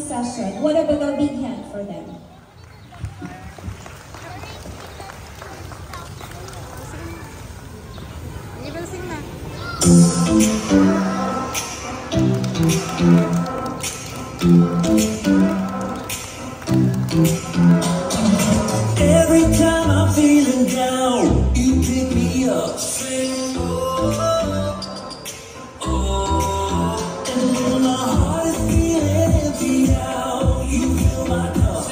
session. What about a big hand for them? Every time I'm feeling down, you pick me up. Sing, oh, oh. And when my heart is feeling empty now, you fill my cup.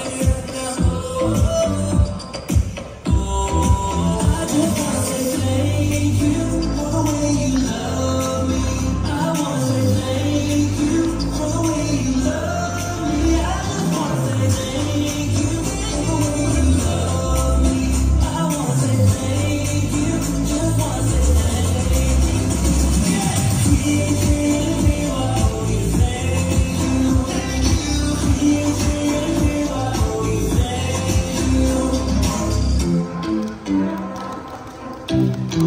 I just wanna say thank you for the way you love me. I wanna say thank you for the way you love me. I just wanna say thank you for the way you love me. I wanna say thank you, just wanna say thank you. Yeah, keep treating me while you thank you. Keep treating me while you thank you.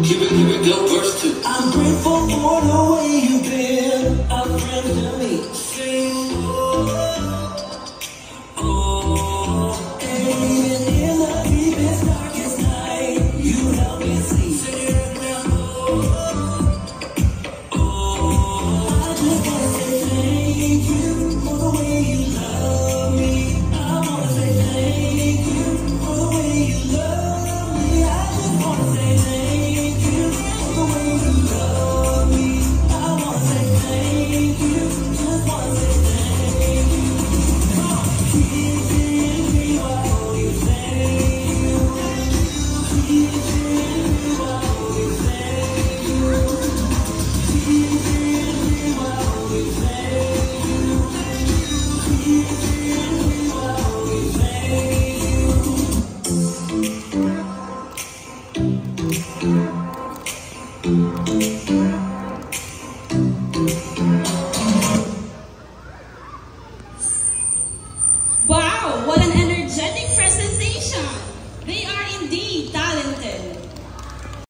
Here we go, verse 2. I'm grateful for the way you've been a friend to me. Sing, oh, oh. And even in the deepest, darkest night, you help me see. Sing, oh, oh. I just wanna say thank you for the way you love me. I wanna say thank you for the way you love me. I just wanna say thank you for the way you love me. I wanna say thank you, just wanna say thank you. Come on, keep treating me while you thank you. Keep treating me while you thank you. Keep treating me while you thank you. Keep treating me while you thank you.